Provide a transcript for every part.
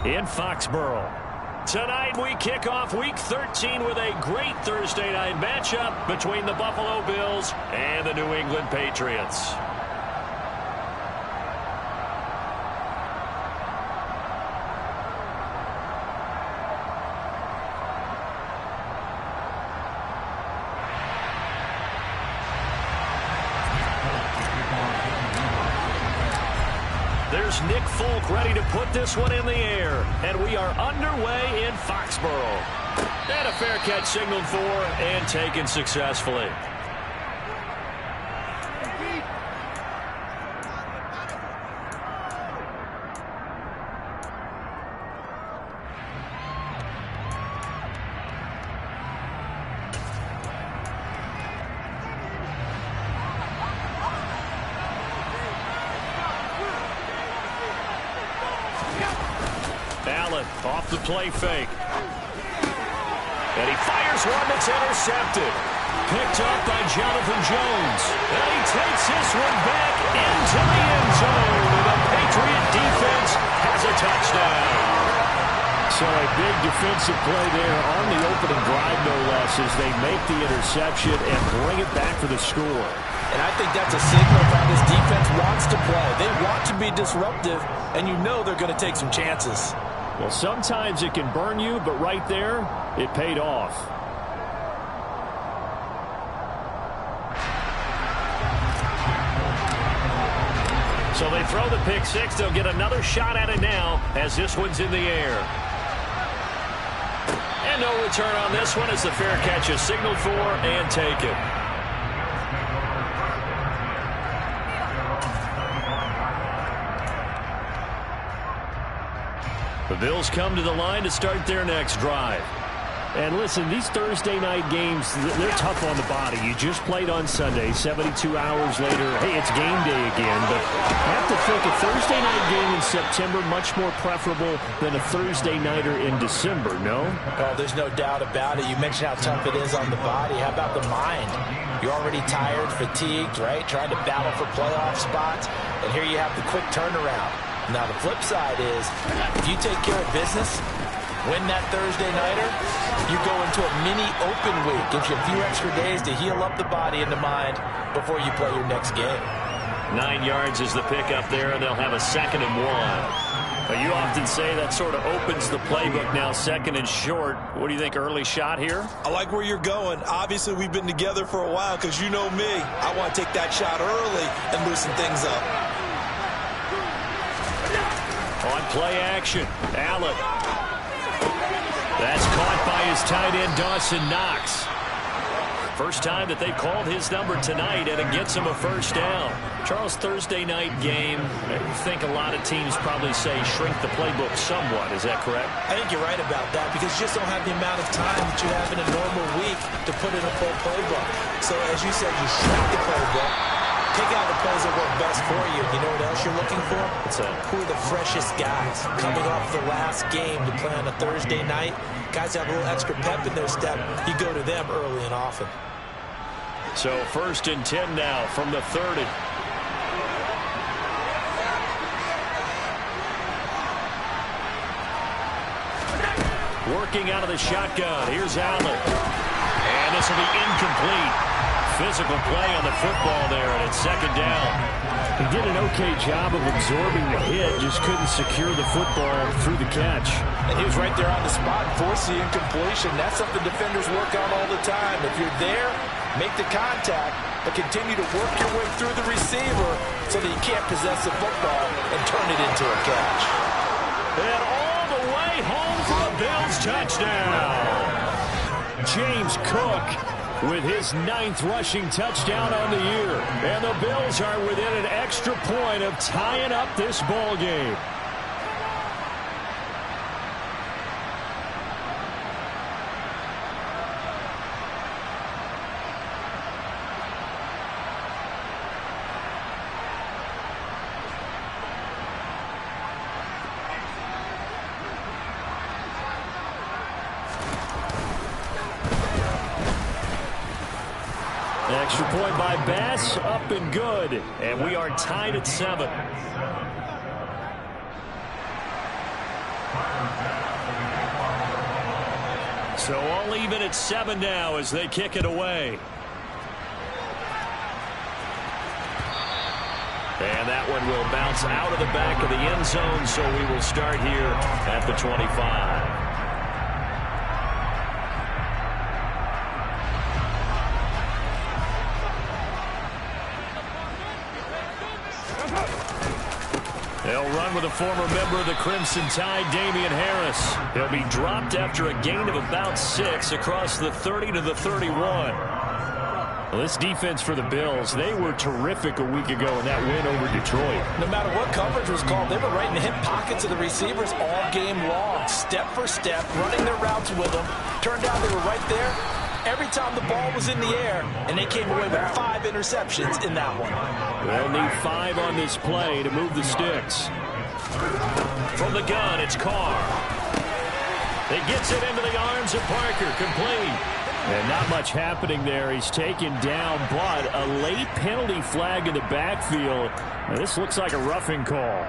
in Foxborough. Tonight we kick off Week 13 with a great Thursday night matchup between the Buffalo Bills and the New England Patriots. There's Nick Folk ready to put this one in the air. And we are underway in Foxborough. And a fair catch signaled for and taken successfully. Off the play fake. And he fires one that's intercepted. Picked up by Jonathan Jones. And he takes this one back into the end zone. And the Patriot defense has a touchdown. So a big defensive play there on the opening drive, no less, as they make the interception and bring it back for the score. And I think that's a signal of how this defense wants to play. They want to be disruptive, and you know they're going to take some chances. Well, sometimes it can burn you, but right there, it paid off. So they throw the pick six. They'll get another shot at it now as this one's in the air. And no return on this one as the fair catch is signaled for and taken. The Bills come to the line to start their next drive. And listen, these Thursday night games, they're tough on the body. You just played on Sunday, 72 hours later. Hey, it's game day again. But I have to think a Thursday night game in September much more preferable than a Thursday nighter in December, no? Oh, there's no doubt about it. You mentioned how tough it is on the body. How about the mind? You're already tired, fatigued, right? Trying to battle for playoff spots. And here you have the quick turnaround. Now, the flip side is, if you take care of business, win that Thursday nighter, you go into a mini open week. Gives you a few extra days to heal up the body and the mind before you play your next game. 9 yards is the pickup there, and they'll have a 2nd and 1. But you often say that sort of opens the playbook now, 2nd and short. What do you think, early shot here? I like where you're going. Obviously, we've been together for a while because you know me. I want to take that shot early and loosen things up. On play action, Allen. That's caught by his tight end, Dawson Knox. First time that they've called his number tonight, and it gets him a first down. Charles, Thursday night game, I think a lot of teams probably say shrink the playbook somewhat. Is that correct? I think you're right about that because you just don't have the amount of time that you have in a normal week to put in a full playbook. So as you said, you shrink the playbook. Take out the plays that work best for you. You know what else you're looking for? What's that? Who are the freshest guys coming off the last game to play on a Thursday night? Guys have a little extra pep in their step. You go to them early and often. So 1st and 10 now from the 30. Working out of the shotgun. Here's Allen. And this will be incomplete. Physical play on the football there, and it's 2nd down. He did an okay job of absorbing the hit, just couldn't secure the football through the catch. And he was right there on the spot and forced the incompletion. That's something defenders work on all the time. If you're there, make the contact, but continue to work your way through the receiver so that you can't possess the football and turn it into a catch. And all the way home for a Bills touchdown. James Cook with his 9th rushing touchdown on the year. And the Bills are within an extra point of tying up this ball game. Extra point by Bass, up and good. And we are tied at 7. So all even at 7 now as they kick it away. And that one will bounce out of the back of the end zone, so we will start here at the 25. They'll run with a former member of the Crimson Tide, Damian Harris. He'll be dropped after a gain of about 6 across the 30 to the 31. Well, this defense for the Bills, they were terrific a week ago in that win over Detroit. No matter what coverage was called, they were right in the hip pockets of the receivers all game long, step for step, running their routes with them. Turned out they were right there every time the ball was in the air, and they came away with 5 interceptions in that one. They'll need 5 on this play to move the sticks. From the gun, it's Carr. He gets it into the arms of Parker, complete. And not much happening there. He's taken down, but a late penalty flag in the backfield. Now, this looks like a roughing call.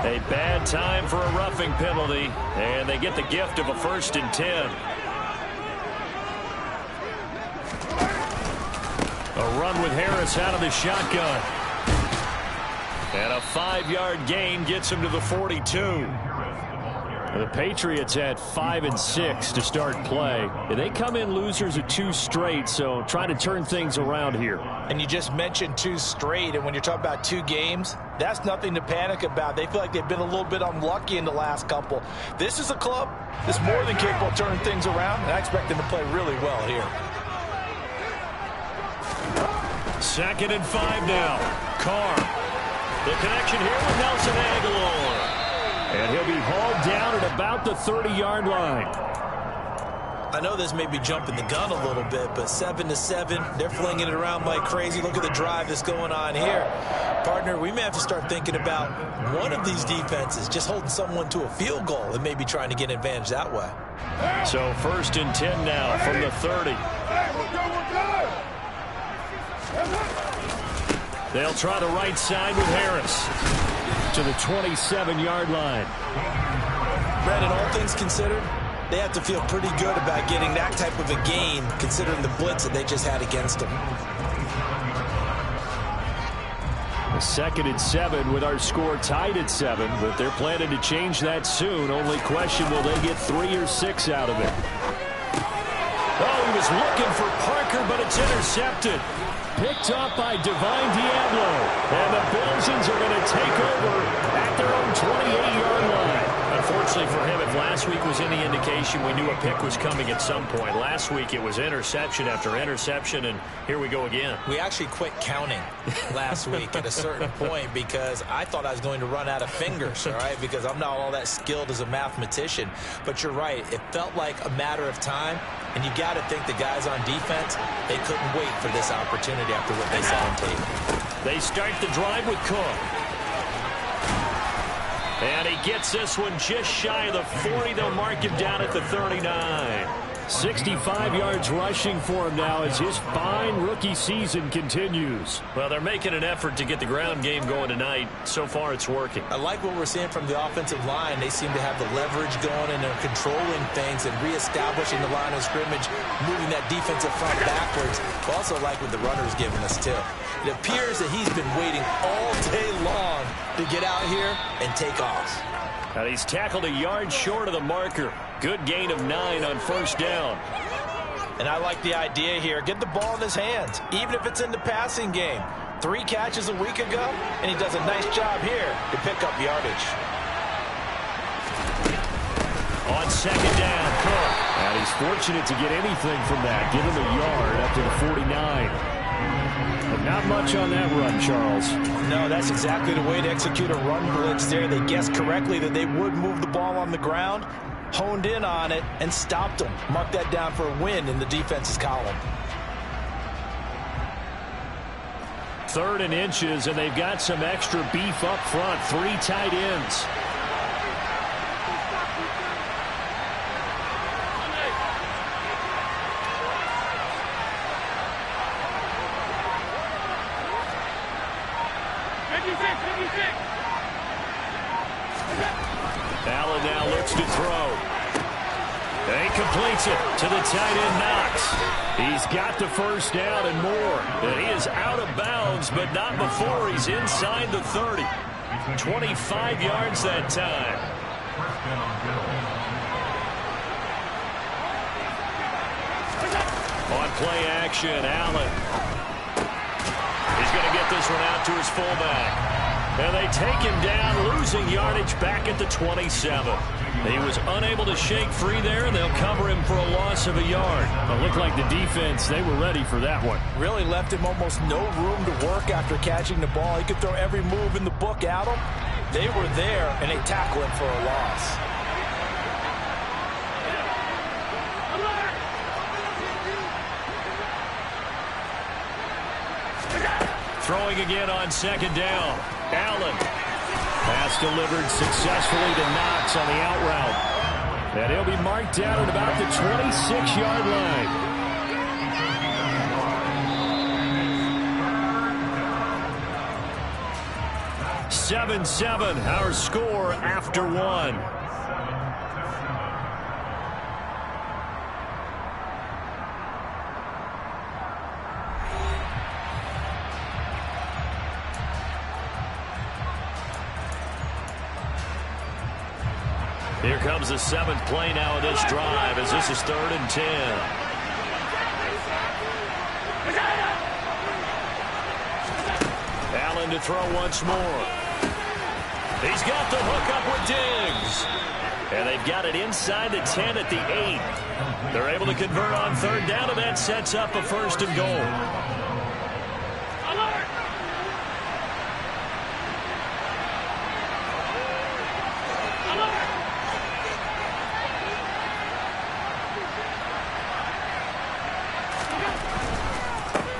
A bad time for a roughing penalty, and they get the gift of a 1st and 10. A run with Harris out of the shotgun. And a 5-yard gain gets him to the 42. The Patriots had 5 and 6 to start play. They come in losers of 2 straight, so trying to turn things around here. And you just mentioned 2 straight, and when you're talking about 2 games, that's nothing to panic about. They feel like they've been a little bit unlucky in the last couple. This is a club that's more than capable of turning things around, and I expect them to play really well here. 2nd and 5 now. Carr. The connection here with Nelson Aguilar. And he'll be hauled down at about the 30-yard line. I know this may be jumping the gun a little bit, but 7-7, they're flinging it around like crazy. Look at the drive that's going on here. Partner, we may have to start thinking about one of these defenses just holding someone to a field goal and maybe trying to get an advantage that way. So 1st and 10 now from the 30. They'll try the right side with Harris to the 27-yard line. Brandon, all things considered, they have to feel pretty good about getting that type of a gain considering the blitz that they just had against them. A 2nd and 7 with our score tied at 7, but they're planning to change that soon. Only question, will they get 3 or 6 out of it? Oh, he was looking for Parker, but it's intercepted. Picked up by Divine Diablo. And the Bills are going to take over at their own 28-yard line. Unfortunately for him, if last week was any indication, we knew a pick was coming at some point. Last week it was interception after interception, and here we go again. We actually quit counting last week at a certain point because I thought I was going to run out of fingers, all right, because I'm not all that skilled as a mathematician. But you're right. It felt like a matter of time, and you got to think the guys on defense, they couldn't wait for this opportunity after what they saw on tape. They start the drive with Cook. And he gets this one just shy of the 40. They'll mark him down at the 39. 65 yards rushing for him now as his fine rookie season continues. Well, they're making an effort to get the ground game going tonight. So far, it's working. I like what we're seeing from the offensive line. They seem to have the leverage going, and they're controlling things and reestablishing the line of scrimmage, moving that defensive front backwards. I also like what the runner's giving us, too. It appears that he's been waiting all day long to get out here and take off. And he's tackled a yard short of the marker. Good gain of 9 on 1st down. And I like the idea here. Get the ball in his hands, even if it's in the passing game. 3 catches a week ago, and he does a nice job here to pick up yardage. On 2nd down, Cook. And he's fortunate to get anything from that. Give him a yard up to the 49. But not much on that run, Charles. No, that's exactly the way to execute a run blitz there. They guessed correctly that they would move the ball on the ground, honed in on it, and stopped them. Mark that down for a win in the defense's column. 3rd and inches, and they've got some extra beef up front. 3 tight ends. Allen now looks to throw. And he completes it to the tight end Knox. He's got the first down and more. And he is out of bounds, but not before he's inside the 30. 25 yards that time. On play action, Allen. He's going to get this one out to his fullback. And they take him down, losing yardage back at the 27. He was unable to shake free there, and they'll cover him for a loss of a yard. It looked like the defense, they were ready for that one. Really left him almost no room to work after catching the ball. He could throw every move in the book at him. They were there, and they tackle him for a loss. Throwing again on second down. Allen. Pass delivered successfully to Knox on the out route. And he'll be marked down at about the 26-yard line. 7-7, our score after one. Here comes the seventh play now of this drive as this is 3rd and 10. Allen to throw once more. He's got the hook up with Diggs. And they've got it inside the 10 at the 8. They're able to convert on 3rd down, and that sets up a 1st and goal.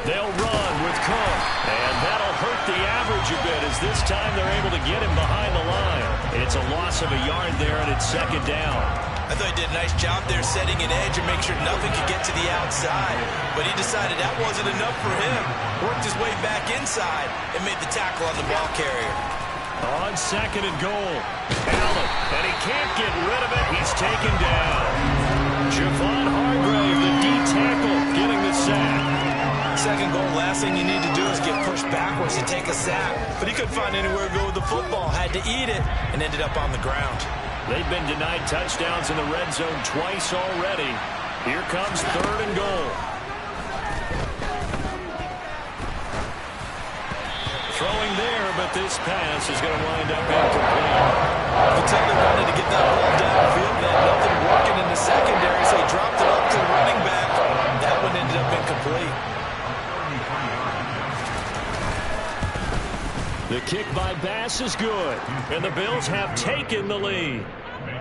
They'll run with Cook, and that'll hurt the average a bit as this time they're able to get him behind the line. It's a loss of a yard there, and it's 2nd down. I thought he did a nice job there setting an edge and make sure nothing could get to the outside. But he decided that wasn't enough for him. Worked his way back inside and made the tackle on the ball carrier. On 2nd and goal, Allen, and he can't get rid of it. He's taken down. Javon Hargrave, the D tackle, getting the sack. 2nd goal, last thing you need to do is get pushed backwards to take a sack. But he couldn't find anywhere to go with the football. Had to eat it and ended up on the ground. They've been denied touchdowns in the red zone twice already. Here comes 3rd and goal. Throwing there, but this pass is going to wind up incomplete. You could tell they wanted to get that ball downfield. They had nothing working in the secondary, so he dropped it up to the running back. That one ended up incomplete. The kick by Bass is good, and the Bills have taken the lead.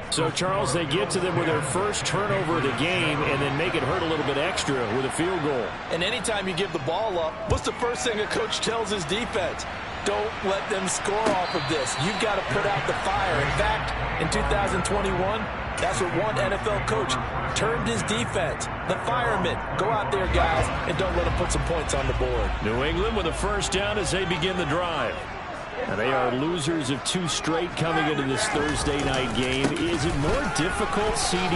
So, Charles, they get to them with their first turnover of the game and then make it hurt a little bit extra with a field goal. And anytime you give the ball up, what's the first thing a coach tells his defense? Don't let them score off of this. You've got to put out the fire. In fact, in 2021, that's what one NFL coach termed his defense. The firemen. Go out there, guys, and don't let them put some points on the board. New England with a first down as they begin the drive. And they are losers of 2 straight coming into this Thursday night game. Is it more difficult, CD,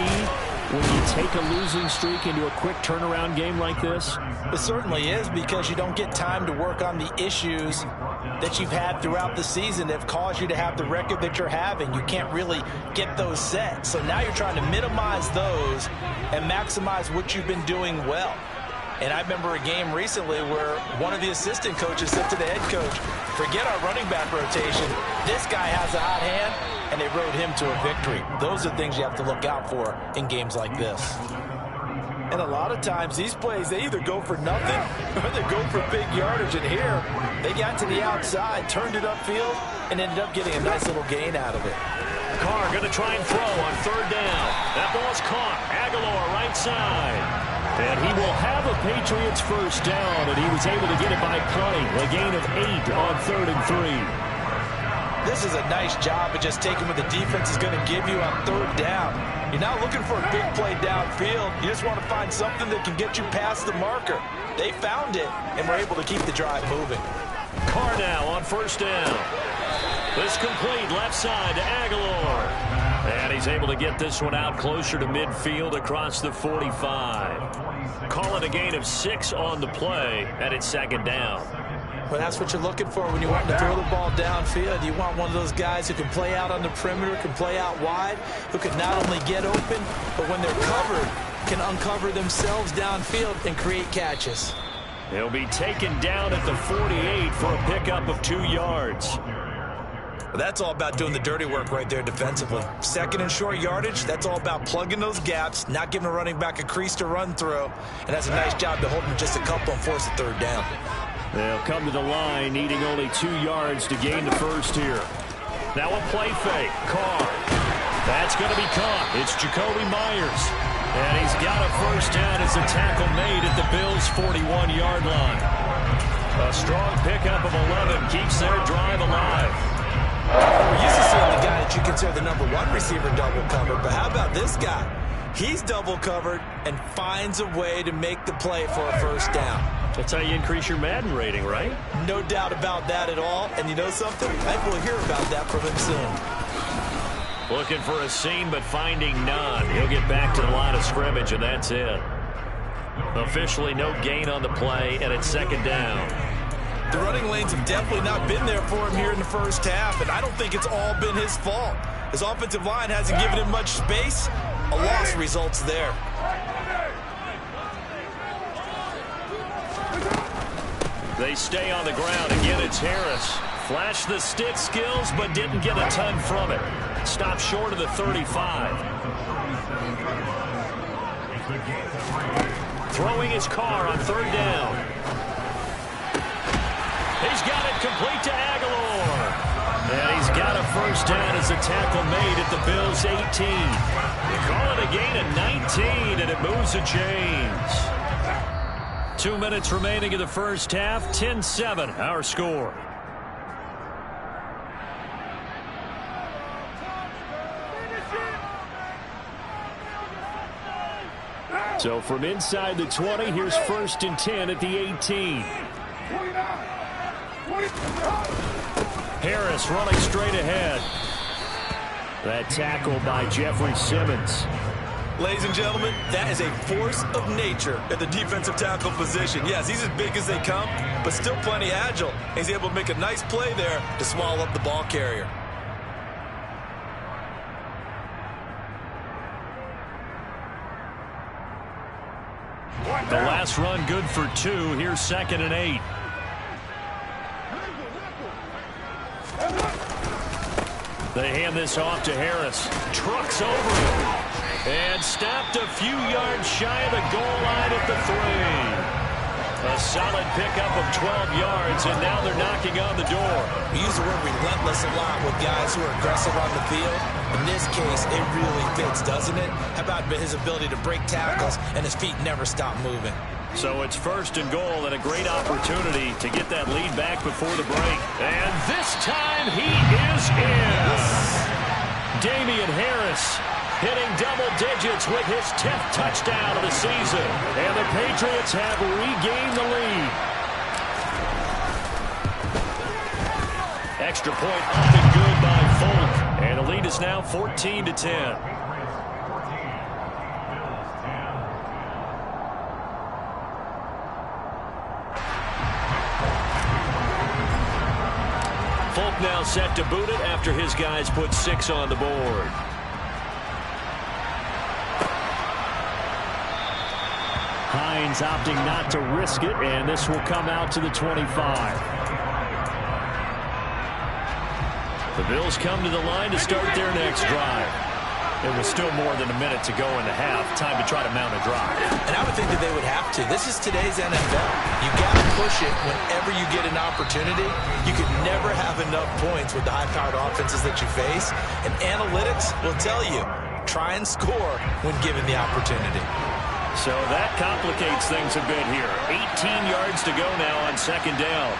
when you take a losing streak into a quick turnaround game like this? It certainly is, because you don't get time to work on the issues that you've had throughout the season that have caused you to have the record that you're having. You can't really get those set. So now you're trying to minimize those and maximize what you've been doing well. And I remember a game recently where one of the assistant coaches said to the head coach, forget our running back rotation. This guy has a hot hand, and they rode him to a victory. Those are things you have to look out for in games like this. And a lot of times these plays, they either go for nothing or they go for big yardage. And here, they got to the outside, turned it upfield, and ended up getting a nice little gain out of it. Carr going to try and throw on 3rd down. That ball's caught. Aguilar right side. And he will have a Patriots first down, and he was able to get it by plenty. A gain of 8 on 3rd and 3. This is a nice job of just taking what the defense is going to give you on 3rd down. You're not looking for a big play downfield. You just want to find something that can get you past the marker. They found it and were able to keep the drive moving. Carr now on 1st down. This complete left side to Aguilar. And he's able to get this one out closer to midfield across the 45. Call it a gain of 6 on the play, and it's second down. Well, that's what you're looking for when you want to throw the ball downfield. You want one of those guys who can play out on the perimeter, can play out wide, who can not only get open, but when they're covered, can uncover themselves downfield and create catches. He'll be taken down at the 48 for a pickup of 2 yards. Well, that's all about doing the dirty work right there defensively. Second and short yardage, that's all about plugging those gaps, not giving a running back a crease to run through. And that's a nice job to hold him just a couple and force a third down. They'll come to the line, needing only 2 yards to gain the first here. Now a play fake. Carr. That's going to be caught. It's Jacoby Myers. And he's got a first down as a tackle made at the Bills' 41-yard line. A strong pickup of 11 keeps their drive alive. We're used to seeing the guy that you consider the number 1 receiver double covered, but how about this guy? He's double covered and finds a way to make the play for a first down. That's how you increase your Madden rating, right? No doubt about that at all. And you know something? I think we'll hear about that from him soon. Looking for a seam, but finding none. He'll get back to the line of scrimmage, and that's it. Officially no gain on the play, and it's second down. The running lanes have definitely not been there for him here in the first half, and I don't think it's all been his fault. His offensive line hasn't given him much space. A loss results there. They stay on the ground. Again, it's Harris. Flashed the stick skills, but didn't get a ton from it. Stopped short of the 35. Throwing his car on third down. He's got it complete to Aguilar. And he's got a first down as a tackle made at the Bills' 18. Call it a gain of 19, and it moves the chains. 2 minutes remaining in the first half. 10-7, our score. So from inside the 20, here's 1st and 10 at the 18. Harris running straight ahead. That tackle by Jeffrey Simmons. Ladies and gentlemen, that is a force of nature at the defensive tackle position. Yes, he's as big as they come, but still plenty agile. He's able to make a nice play there to swallow up the ball carrier. The last run good for 2. Here's 2nd and 8. They hand this off to Harris. Trucks over him. And stopped a few yards shy of the goal line at the 3. A solid pickup of 12 yards, and now they're knocking on the door. We use the word relentless a lot with guys who are aggressive on the field. In this case, it really fits, doesn't it? How about his ability to break tackles and his feet never stop moving? So it's 1st and goal and a great opportunity to get that lead back before the break. And this time he is in. Damian Harris hitting double digits with his 10th touchdown of the season. And the Patriots have regained the lead. Extra point up and good by Folk. And the lead is now 14-10. Folk now set to boot it after his guys put 6 on the board. Hines opting not to risk it, and this will come out to the 25. The Bills come to the line to start their next drive. It was still more than a minute to go in the half. Time to try to mount a drive. And I would think that they would have to. This is today's NFL. You got to push it whenever you get an opportunity. You could never have enough points with the high-powered offenses that you face. And analytics will tell you, try and score when given the opportunity. So that complicates things a bit here. 18 yards to go now on 2nd down.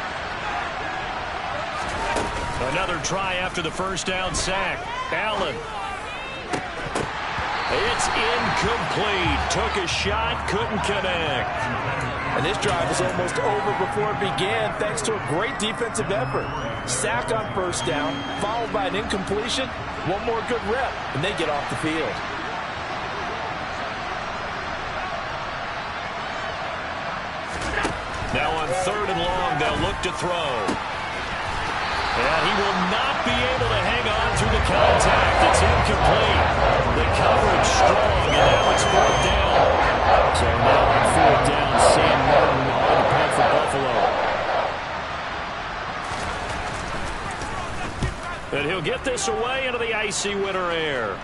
Another try after the first down sack. Allen. It's incomplete. Took a shot, couldn't connect. And this drive was almost over before it began thanks to a great defensive effort. Sack on first down, followed by an incompletion. One more good rep, and they get off the field. Now on 3rd and long, they'll look to throw. And he will not be able to hang on through the contact. It's incomplete. The coverage strong, and now it's 4th down. So now on 4th down, Sam Martin on the punt for Buffalo. And he'll get this away into the icy winter air.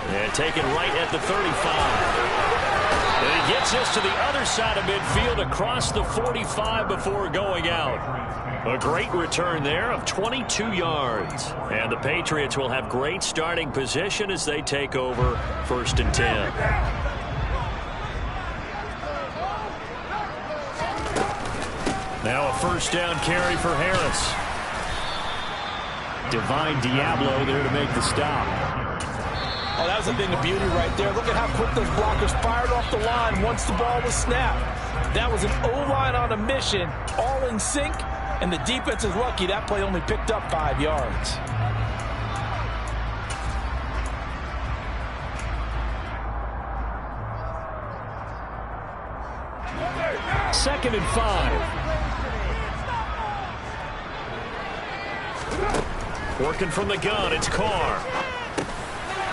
And taken right at the 35. And he gets this to the other side of midfield across the 45 before going out. A great return there of 22 yards. And the Patriots will have great starting position as they take over 1st and 10. Now a 1st down carry for Harris. Divine Diablo there to make the stop. Oh, that was a thing of beauty right there. Look at how quick those blockers fired off the line once the ball was snapped. That was an O-line on a mission, all in sync, and the defense is lucky that play only picked up 5 yards. Second and 5. Working from the gun, it's Carr.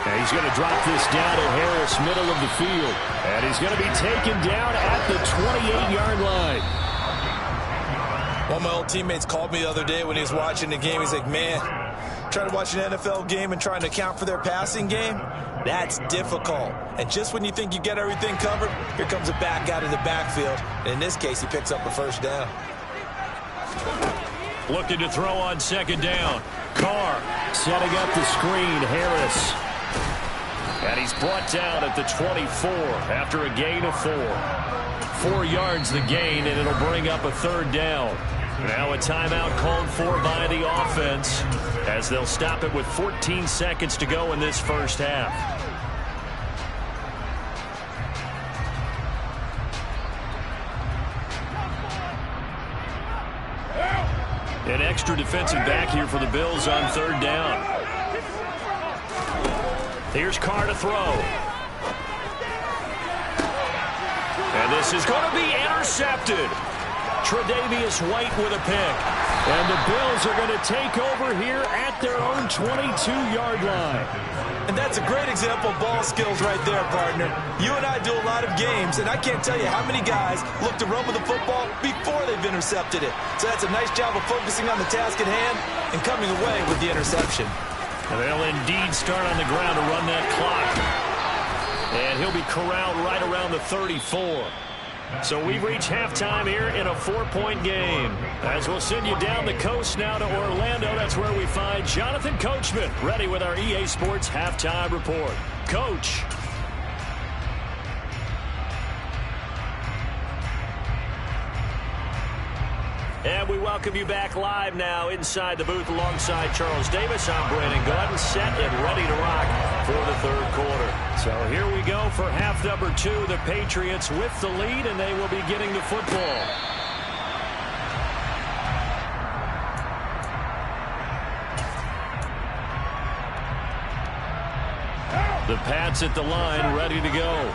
And he's going to drop this down to Harris, middle of the field. And he's going to be taken down at the 28-yard line. One of my old teammates called me the other day when he was watching the game. He's like, man, trying to watch an NFL game and trying to account for their passing game, that's difficult. And just when you think you get everything covered, here comes a back out of the backfield. And in this case, he picks up a 1st down. Looking to throw on 2nd down. Carr setting up the screen. Harris. And he's brought down at the 24 after a gain of 4. 4 yards the gain, and it'll bring up a 3rd down. Now a timeout called for by the offense as they'll stop it with 14 seconds to go in this 1st half. An extra defensive back here for the Bills on 3rd down. Here's Carr to throw. And this is going to be intercepted. Tre'Davious White with a pick. And the Bills are going to take over here at their own 22-yard line. And that's a great example of ball skills right there, partner. You and I do a lot of games, and I can't tell you how many guys look to run with the football before they've intercepted it. So that's a nice job of focusing on the task at hand and coming away with the interception. And they'll indeed start on the ground to run that clock. And he'll be corralled right around the 34. So we've reached halftime here in a 4-point game. As we'll send you down the coast now to Orlando, that's where we find Jonathan Coachman, ready with our EA Sports Halftime Report. Coach. And we welcome you back live now inside the booth alongside Charles Davis. I'm Brandon Gordon, set and ready to rock for the 3rd quarter. So here we go for half number 2. The Patriots with the lead, and they will be getting the football. The Pats at the line, ready to go.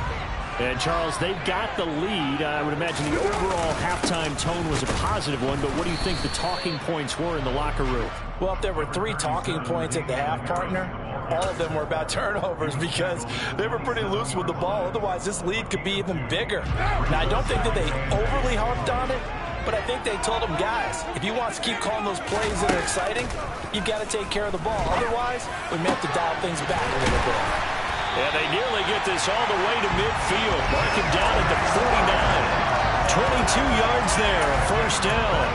And, Charles, they've got the lead. I would imagine the overall halftime tone was a positive one, but what do you think the talking points were in the locker room? Well, if there were 3 talking points at the half, partner, all of them were about turnovers because they were pretty loose with the ball. Otherwise, this lead could be even bigger. Now, I don't think that they overly harped on it, but I think they told them, guys, if you want to keep calling those plays that are exciting, you've got to take care of the ball. Otherwise, we may have to dial things back a little bit. And they nearly get this all the way to midfield. Mark him down at the 49. 22 yards there, a 1st down.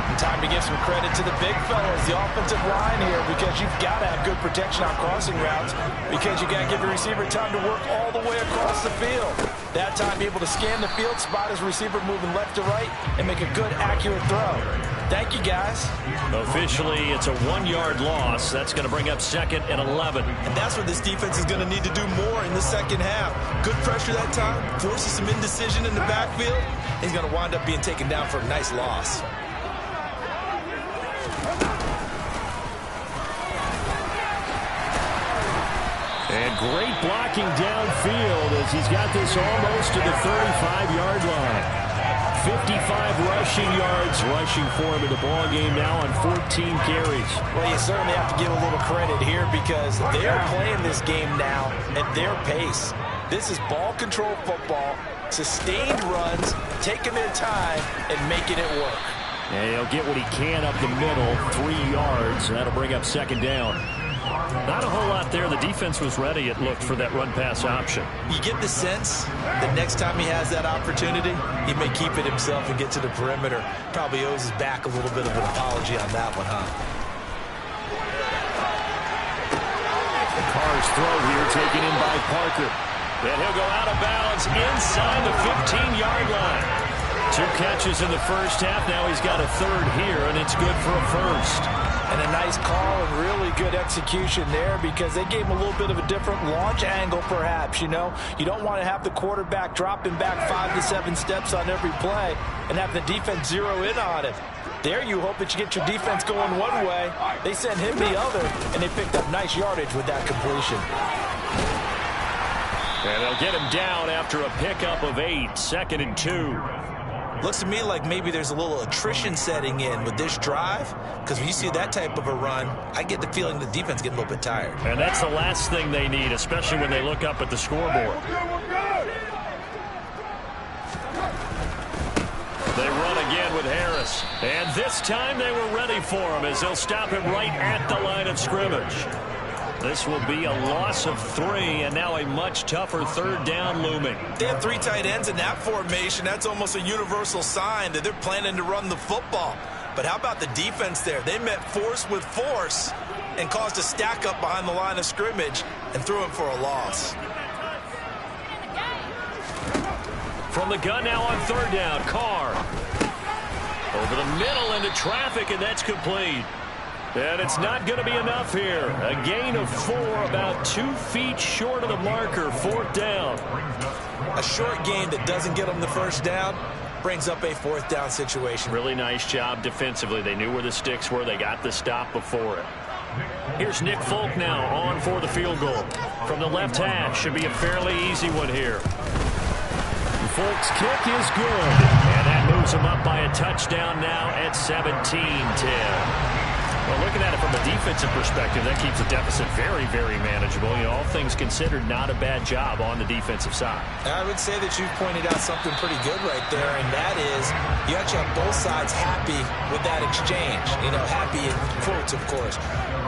And time to give some credit to the big fellas, the offensive line here, because you've got to have good protection on crossing routes because you got to give the receiver time to work all the way across the field. That time, be able to scan the field, spot his receiver moving left to right, and make a good, accurate throw. Thank you, guys. Officially, it's a 1-yard loss. That's going to bring up 2nd and 11. And that's what this defense is going to need to do more in the second half. Good pressure that time, forces some indecision in the backfield. He's going to wind up being taken down for a nice loss. And great blocking downfield as he's got this almost to the 35-yard line. 55 rushing yards rushing for him in the ball game now on 14 carries. Well, you certainly have to give a little credit here because they're playing this game now at their pace. This is ball control football, sustained runs, taking their time and making it work. And he'll get what he can up the middle, 3 yards. That'll bring up 2nd down. Not a whole lot there. The defense was ready, it looked, for that run-pass option. You get the sense that next time he has that opportunity, he may keep it himself and get to the perimeter. Probably owes his back a little bit of an apology on that one, huh? Carr's throw here taken in by Parker. And he'll go out of bounds inside the 15-yard line. 2 catches in the first half. Now he's got a 3rd here, and it's good for a 1st. And a nice call and really good execution there because they gave him a little bit of a different launch angle perhaps, you know. You don't want to have the quarterback dropping back 5 to 7 steps on every play and have the defense zero in on it. There you hope that you get your defense going one way. They sent him the other, and they picked up nice yardage with that completion. And they'll get him down after a pickup of 8, 2nd and 2. Looks to me like maybe there's a little attrition setting in with this drive, because when you see that type of a run, I get the feeling the defense getting a little bit tired. And that's the last thing they need, especially when they look up at the scoreboard. They run again with Harris. And this time they were ready for him as they'll stop him right at the line of scrimmage. This will be a loss of 3, and now a much tougher 3rd down looming. They have 3 tight ends in that formation. That's almost a universal sign that they're planning to run the football. But how about the defense there? They met force with force and caused a stack up behind the line of scrimmage and threw him for a loss. From the gun now on 3rd down, Carr. Over the middle into traffic, and that's complete. And it's not going to be enough here. A gain of 4, about 2 feet short of the marker, 4th down. A short gain that doesn't get them the 1st down brings up a 4th down situation. Really nice job defensively. They knew where the sticks were. They got the stop before it. Here's Nick Folk now on for the field goal. From the left hash, should be a fairly easy one here. Folk's kick is good. And that moves him up by a touchdown now at 17-10. Well, looking at it from a defensive perspective, that keeps the deficit very, very manageable. You know, all things considered, not a bad job on the defensive side. I would say that you've pointed out something pretty good right there, and that is you actually have both sides happy with that exchange. You know, happy in quotes, of course.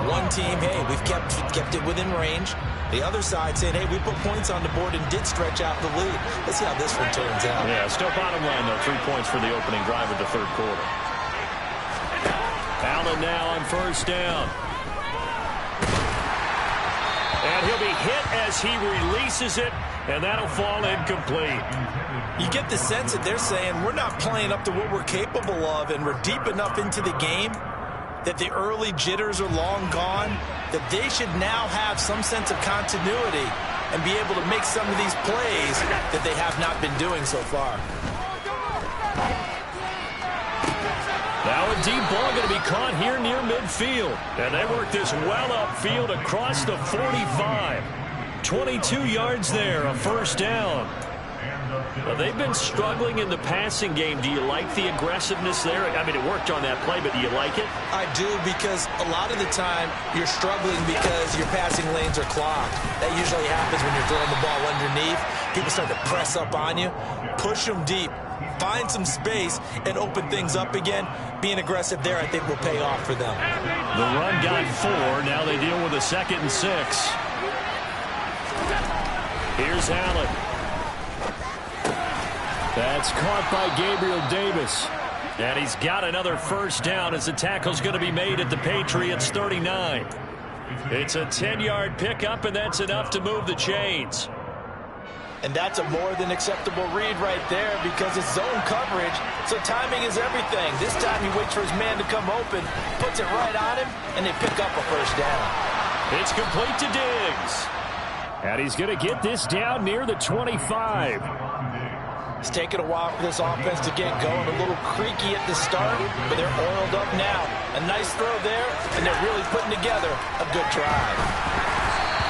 One team, hey, we've kept it within range. The other side saying, hey, we put points on the board and did stretch out the lead. Let's see how this one turns out. Yeah, still bottom line, though, 3 points for the opening drive of the 3rd quarter. Allen now on 1st down. And he'll be hit as he releases it, and that'll fall incomplete. You get the sense that they're saying we're not playing up to what we're capable of, and we're deep enough into the game that the early jitters are long gone, that they should now have some sense of continuity and be able to make some of these plays that they have not been doing so far. Now a deep ball going to be caught here near midfield. And they work this well upfield across the 45. 22 yards there, a 1st down. Well, they've been struggling in the passing game. Do you like the aggressiveness there? I mean, it worked on that play, but do you like it? I do, because a lot of the time you're struggling because your passing lanes are clogged. That usually happens when you're throwing the ball underneath. People start to press up on you. Push them deep. Find some space and open things up again. Being aggressive there, I think, will pay off for them. The run got 4. Now they deal with a 2nd and 6. Here's Allen. That's caught by Gabriel Davis. And he's got another 1st down as the tackle's going to be made at the Patriots 39. It's a 10-yard pickup, and that's enough to move the chains. And that's a more than acceptable read right there because it's zone coverage, so timing is everything. This time he waits for his man to come open, puts it right on him, and they pick up a first down. It's complete to Diggs. And he's going to get this down near the 25. It's taken a while for this offense to get going. A little creaky at the start, but they're oiled up now. A nice throw there, and they're really putting together a good drive.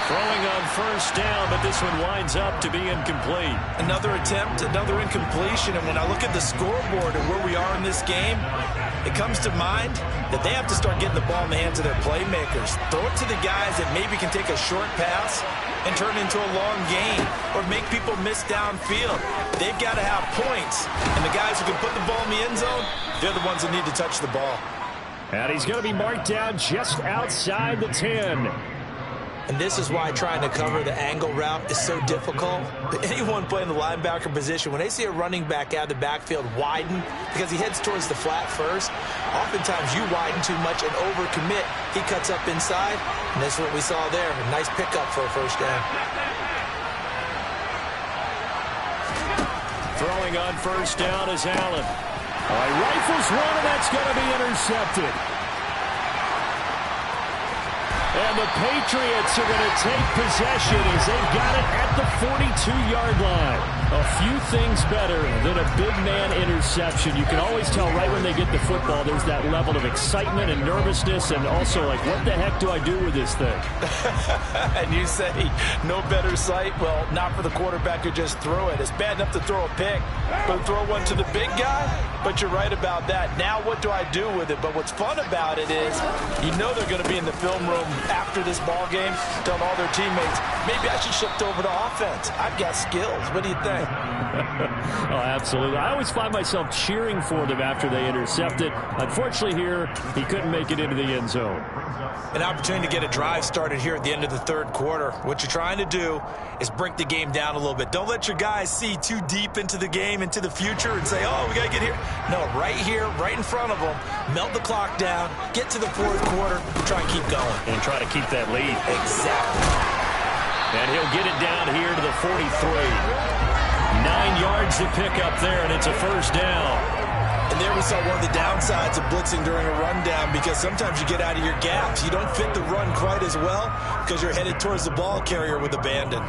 Throwing on first down, but this one winds up to be incomplete. Another attempt, another incompletion, and when I look at the scoreboard and where we are in this game, it comes to mind that they have to start getting the ball in the hands of their playmakers. Throw it to the guys that maybe can take a short pass and turn it into a long gain or make people miss downfield. They've got to have points, and the guys who can put the ball in the end zone, they're the ones that need to touch the ball. And he's going to be marked down just outside the 10. And this is why trying to cover the angle route is so difficult. Anyone playing the linebacker position, when they see a running back out of the backfield widen because he heads towards the flat first, oftentimes you widen too much and overcommit. He cuts up inside, and that's what we saw there. A nice pickup for a first down. Throwing on first down is Allen. He rifles one, and that's going to be intercepted. And the Patriots are going to take possession as they've got it at the 42-yard line. A few things better than a big man interception. You can always tell right when they get the football there's that level of excitement and nervousness and also like, what the heck do I do with this thing? And you say no better sight? Well, not for the quarterback who just threw it. It's bad enough to throw a pick, but throw one to the big guy? But you're right about that. Now what do I do with it? But what's fun about it is you know they're going to be in the film room after this ball game telling all their teammates, maybe I should shift over to offense. I've got skills. What do you think? Oh, absolutely. I always find myself cheering for them after they intercept it. Unfortunately here, he couldn't make it into the end zone. An opportunity to get a drive started here at the end of the third quarter. What you're trying to do is break the game down a little bit. Don't let your guys see too deep into the game, into the future, and say, oh, we got to get here. No, right here, right in front of them, melt the clock down, get to the fourth quarter, try and keep going. And try to keep that lead. Exactly. And he'll get it down here to the 43. 9 yards to pick up there, and it's a first down. And there we saw one of the downsides of blitzing during a rundown because sometimes you get out of your gaps. You don't fit the run quite as well because you're headed towards the ball carrier with abandon.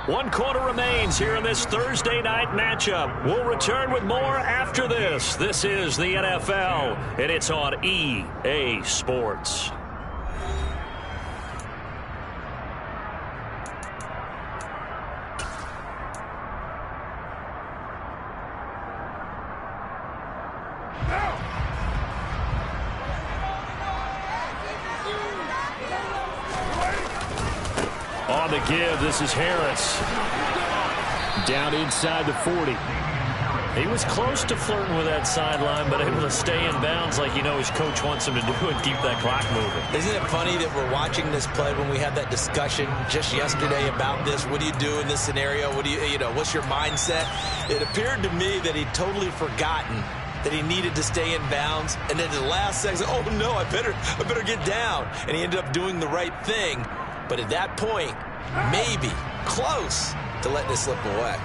1 quarter remains here in this Thursday night matchup. We'll return with more after this. This is the NFL, and it's on EA Sports. On the give, this is Harris. Down inside the 40. He was close to flirting with that sideline, but able to stay in bounds like his coach wants him to do and keep that clock moving. Isn't it funny that we're watching this play when we had that discussion just yesterday about this? What do you do in this scenario? What do what's your mindset? It appeared to me that he'd totally forgotten that he needed to stay in bounds, and then at the last second, oh no, I better get down. And he ended up doing the right thing. But at that point, maybe close to letting it slip away.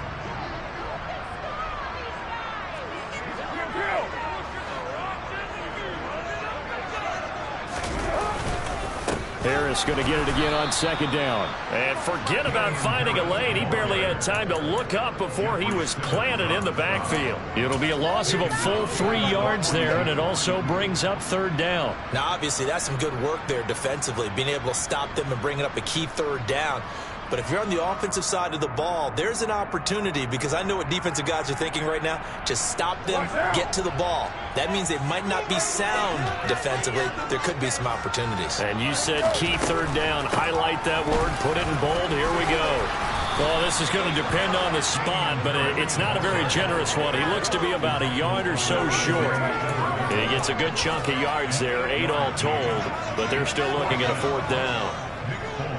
Harris going to get it again on second down. And forget about finding a lane. He barely had time to look up before he was planted in the backfield. It'll be a loss of a full 3 yards there, and it also brings up third down. Now, obviously, that's some good work there defensively, being able to stop them and bringing up a key third down. But if you're on the offensive side of the ball, there's an opportunity because I know what defensive guys are thinking right now. Just stop them, get to the ball. That means they might not be sound defensively. There could be some opportunities. And you said key third down. Highlight that word, put it in bold. Here we go. Well, this is going to depend on the spot, but it's not a very generous one. He looks to be about a yard or so short. He gets a good chunk of yards there, 8 all told, but they're still looking at a fourth down.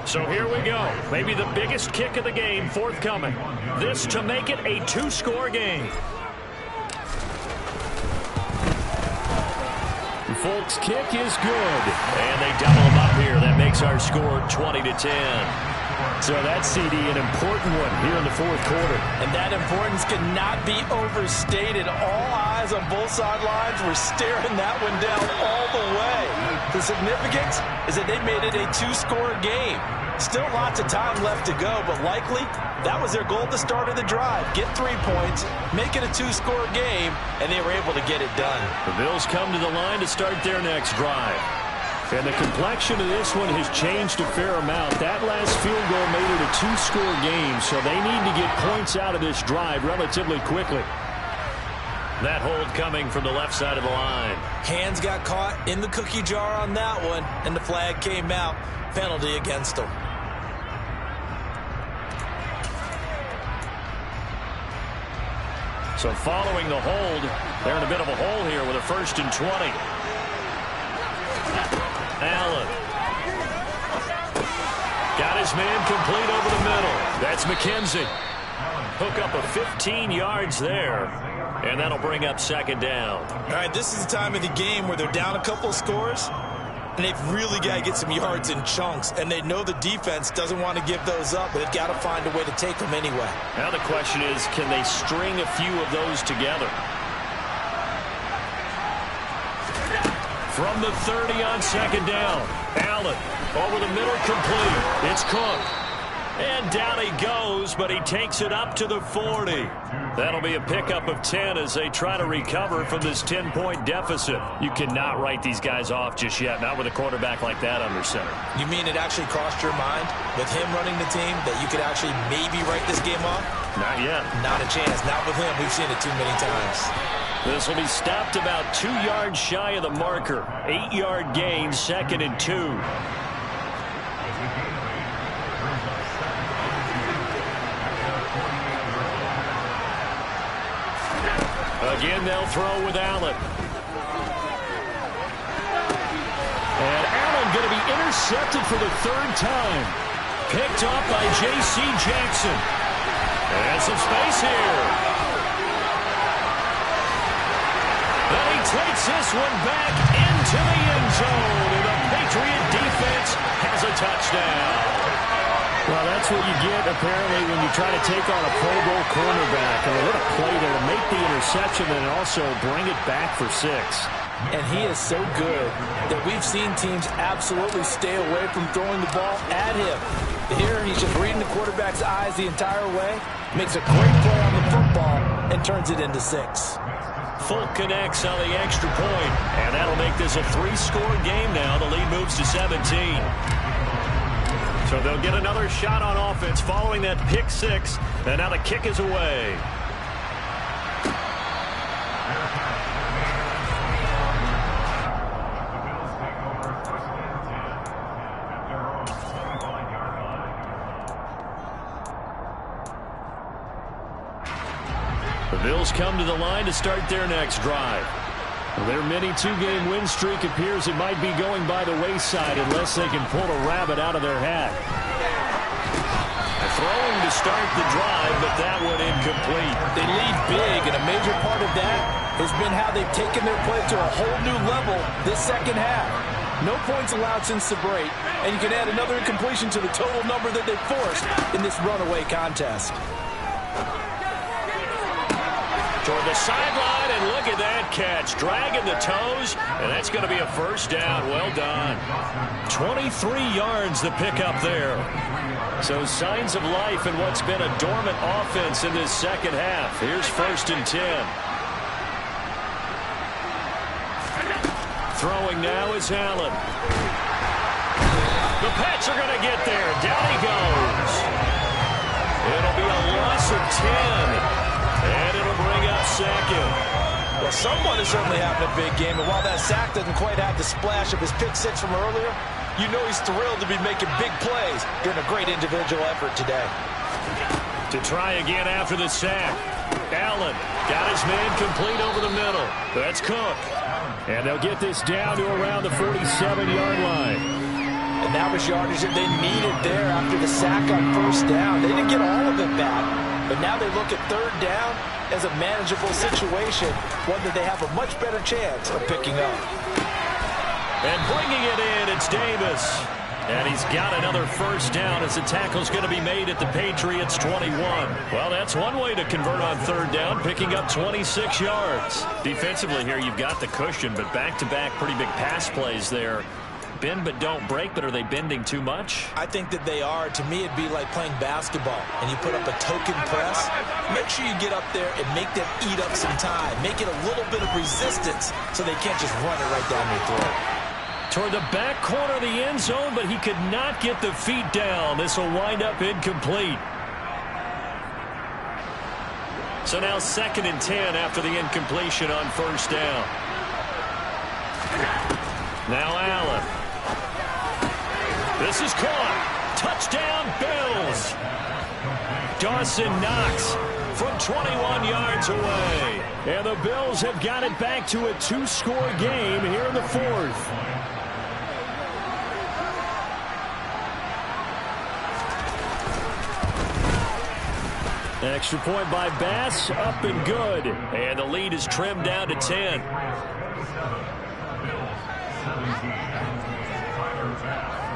So here we go. Maybe the biggest kick of the game forthcoming. This to make it a 2-score game. Folk's kick is good. And they double him up here. That makes our score 20-10. So that CD, an important one here in the fourth quarter. And that importance cannot be overstated. All eyes on both sidelines were staring that one down all the way. The significance is that they made it a two-score game. Still lots of time left to go, but likely that was their goal at the start of the drive. Get 3 points, make it a two-score game, and they were able to get it done. The Bills come to the line to start their next drive. And the complexion of this one has changed a fair amount. That last field goal made it a two-score game, so they need to get points out of this drive relatively quickly. That hold coming from the left side of the line. Hands got caught in the cookie jar on that one, and the flag came out. Penalty against them. So following the hold, they're in a bit of a hole here with a 1st and 20. Allen. Got his man complete over the middle. That's McKenzie. Hook up of 15 yards there. And that'll bring up 2nd down. All right, this is the time of the game where they're down a couple of scores, and they've really got to get some yards in chunks. And they know the defense doesn't want to give those up, but they've got to find a way to take them anyway. Now the question is, can they string a few of those together? From the 30 on 2nd down. Allen over the middle, complete. It's Cook. And down he goes, but he takes it up to the 40. That'll be a pickup of 10 as they try to recover from this 10-point deficit. You cannot write these guys off just yet, not with a quarterback like that under center. You mean it actually crossed your mind with him running the team that you could actually maybe write this game off? Not yet. Not a chance. Not with him. We've seen it too many times. This will be stopped about 2 yards shy of the marker. 8-yard gain, 2nd and 2. Again, they'll throw with Allen. And Allen going to be intercepted for the 3rd time. Picked off by J.C. Jackson. And some space here. And he takes this one back into the end zone. And the Patriot defense has a touchdown. Well, that's what you get, apparently, when you try to take on a Pro Bowl cornerback. And what a play there to make the interception and also bring it back for 6. And he is so good that we've seen teams absolutely stay away from throwing the ball at him. Here, he's just reading the quarterback's eyes the entire way, makes a great play on the football, and turns it into 6. Fulk connects on the extra point, and that'll make this a 3-score game now. The lead moves to 17. So they'll get another shot on offense following that pick 6, and now the kick is away. The Bills come to the line to start their next drive. Their mini 2-game win streak appears it might be going by the wayside unless they can pull a rabbit out of their hat. Throwing to start the drive, but that one incomplete. They lead big, and a major part of that has been how they've taken their play to a whole new level this second half. No points allowed since the break, and you can add another incompletion to the total number that they forced in this runaway contest. Toward the sideline, and look at that catch. Dragging the toes, and that's going to be a 1st down. Well done. 23 yards the pickup there. So signs of life in what's been a dormant offense in this second half. Here's 1st and 10. Throwing now is Allen. The Pats are going to get there. Down he goes. It'll be a loss of 10. And it'll bring up 2nd. Well, someone is certainly having a big game, and while that sack doesn't quite have the splash of his pick 6 from earlier, you know he's thrilled to be making big plays during a great individual effort today. To try again after the sack. Allen got his man complete over the middle. That's Cook. And they'll get this down to around the 47-yard line. And that was yardage that they needed there after the sack on 1st down. They didn't get all of it back, but now they look at 3rd down as a manageable situation, one that they have a much better chance of picking up. And bringing it in, it's Davis. And he's got another first down as the tackle's going to be made at the Patriots' 21. Well, that's one way to convert on third down, picking up 26 yards. Defensively here, you've got the cushion, but back-to-back pretty big pass plays there. Bend but don't break, but are they bending too much? I think that they are. To me, it'd be like playing basketball, and you put up a token press. Make sure you get up there and make them eat up some time. Make it a little bit of resistance so they can't just run it right down your throat. Toward the back corner of the end zone, but he could not get the feet down. This will wind up incomplete. So now 2nd and 10 after the incompletion on first down. Now Allen. This is caught. Touchdown, Bills. Dawson Knox from 21 yards away. And the Bills have got it back to a 2-score game here in the 4th. Extra point by Bass, up and good. And the lead is trimmed down to 10.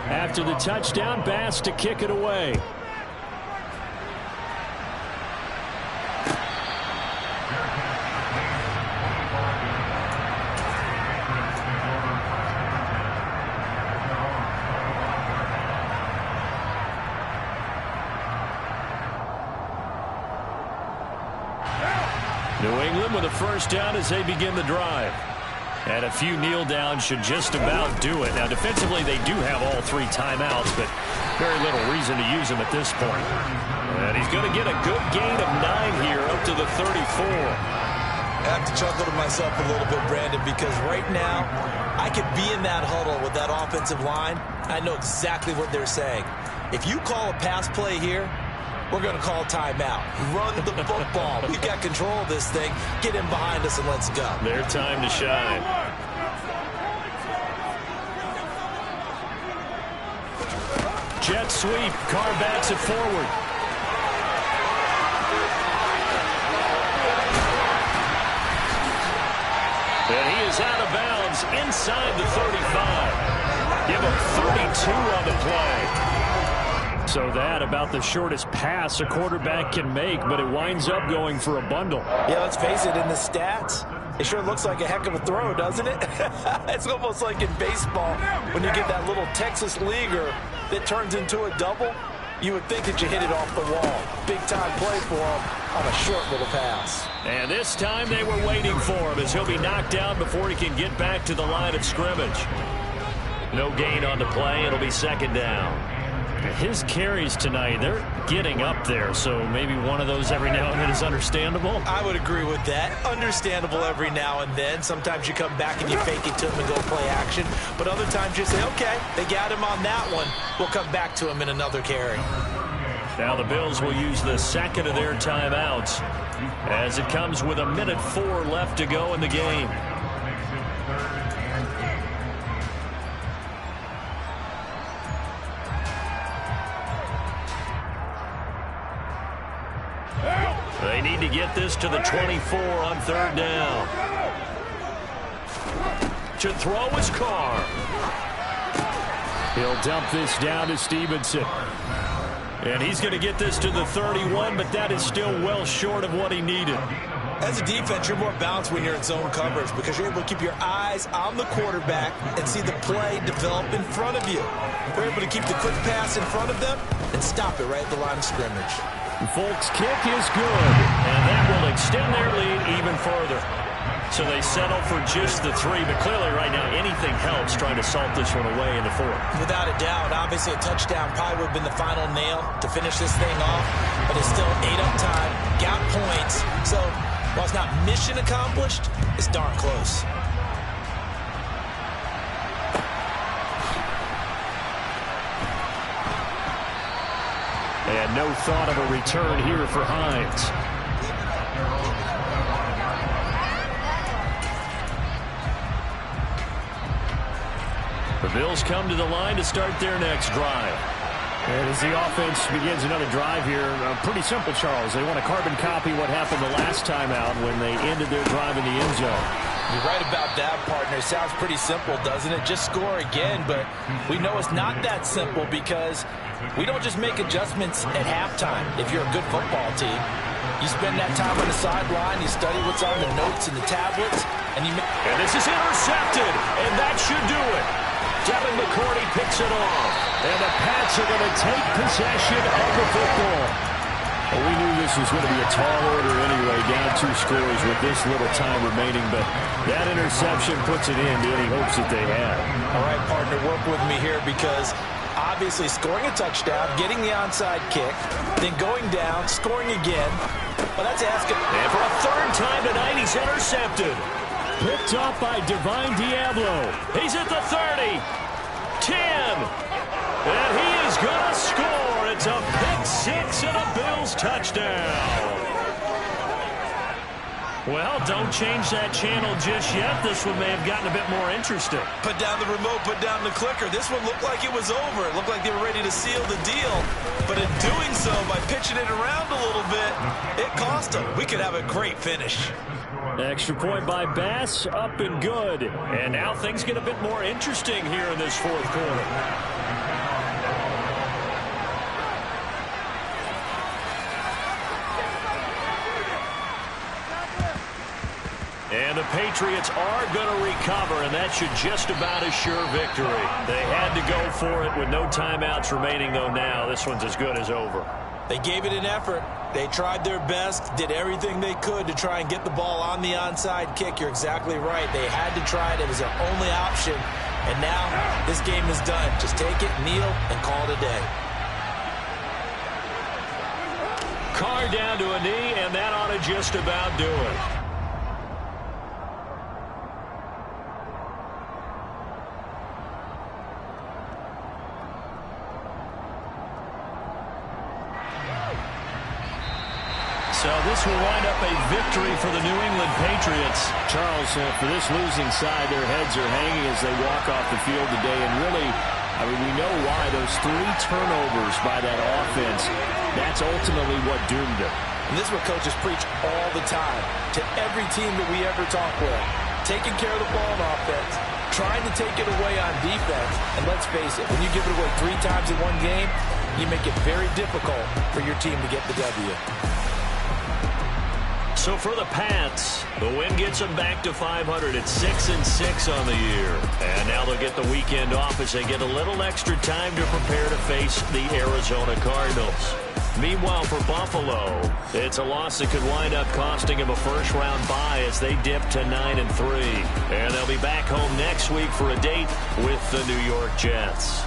After the touchdown, Bass to kick it away. New England with a first down as they begin the drive. And a few kneel downs should just about do it. Now, defensively, they do have all 3 timeouts, but very little reason to use them at this point. And he's going to get a good gain of 9 here up to the 34. I have to chuckle to myself a little bit, Brandon, because right now I could be in that huddle with that offensive line. I know exactly what they're saying. If you call a pass play here, we're going to call timeout. Run the football. We've got control of this thing. Get in behind us and let's go. Their time to shine. Jet sweep. Carr backs it forward. And he is out of bounds inside the 35. Give him 32 on the play. So that about the shortest pass a quarterback can make, but it winds up going for a bundle. Yeah, let's face it, in the stats, it sure looks like a heck of a throw, doesn't it? It's almost like in baseball when you get that little Texas leaguer that turns into a double. You would think that you hit it off the wall. Big-time play for him on a short little pass. And this time they were waiting for him as he'll be knocked down before he can get back to the line of scrimmage. No gain on the play. It'll be 2nd down. His carries tonight, they're getting up there, so maybe one of those every now and then is understandable. I would agree with that. Understandable every now and then. Sometimes you come back and you fake it to him and go play action. But other times you say, okay, they got him on that one. We'll come back to him in another carry. Now the Bills will use the 2nd of their timeouts as it comes with 1:04 left to go in the game. They need to get this to the 24 on 3rd down. To throw is Carr. He'll dump this down to Stevenson. And he's going to get this to the 31, but that is still well short of what he needed. As a defense, you're more balanced when you're in zone coverage because you're able to keep your eyes on the quarterback and see the play develop in front of you. You're able to keep the quick pass in front of them and stop it right at the line of scrimmage. Folks' kick is good, and that will extend their lead even further. So they settle for just the 3, but clearly right now anything helps trying to salt this one away in the 4th. Without a doubt, obviously a touchdown probably would have been the final nail to finish this thing off, but it's still 8 up time, got points. So while it's not mission accomplished, it's darn close. And no thought of a return here for Hines. The Bills come to the line to start their next drive. And as the offense begins another drive here, pretty simple, Charles. They want to carbon copy what happened the last time out when they ended their drive in the end zone. You're right about that, partner. Sounds pretty simple, doesn't it? Just score again, but we know it's not that simple because we don't just make adjustments at halftime if you're a good football team. You spend that time on the sideline, you study what's on the notes and the tablets, and And this is intercepted, and that should do it. Devin McCourty picks it off, and the Pats are going to take possession of the football. Well, we knew this was going to be a tall order anyway, down 2 scores with this little time remaining, but that interception puts it in to any hopes that they have. All right, partner, work with me here because obviously scoring a touchdown, getting the onside kick, then going down, scoring again. Well, that's asking. And for a third time tonight, he's intercepted. Picked up by Divine Diablo. He's at the 30, 10, and he is going to score. It's a pick 6 and a Bills touchdown. Well, don't change that channel just yet. This one may have gotten a bit more interesting. Put down the remote, put down the clicker. This one looked like it was over. It looked like they were ready to seal the deal. But in doing so, by pitching it around a little bit, it cost them. We could have a great finish. Extra point by Bass, up and good. And now things get a bit more interesting here in this fourth quarter. And the Patriots are going to recover, and that should just about assure victory. They had to go for it with no timeouts remaining, though now this one's as good as over. They gave it an effort. They tried their best, did everything they could to try and get the ball on the onside kick. You're exactly right. They had to try it. It was their only option. And now this game is done. Just take it, kneel, and call it a day. Carr down to a knee, and that ought to just about do it. So this will wind up a victory for the New England Patriots. Charles, for this losing side, their heads are hanging as they walk off the field today. And really, I mean, we know why. Those 3 turnovers by that offense, that's ultimately what doomed them. And this is what coaches preach all the time to every team that we ever talk with. Taking care of the ball on offense, trying to take it away on defense. And let's face it, when you give it away 3 times in one game, you make it very difficult for your team to get the W. So for the Pats, the win gets them back to 500 at 6-6 on the year. And now they'll get the weekend off as they get a little extra time to prepare to face the Arizona Cardinals. Meanwhile, for Buffalo, it's a loss that could wind up costing them a first-round bye as they dip to 9-3. And they'll be back home next week for a date with the New York Jets.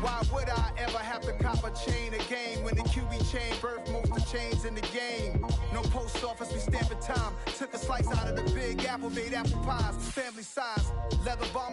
Why would I ever have to cop a chain again when the QB chain birthed most of chains in the game? No post office, we stamping time. Took a slice out of the big apple, made apple pies, family size, leather bomb.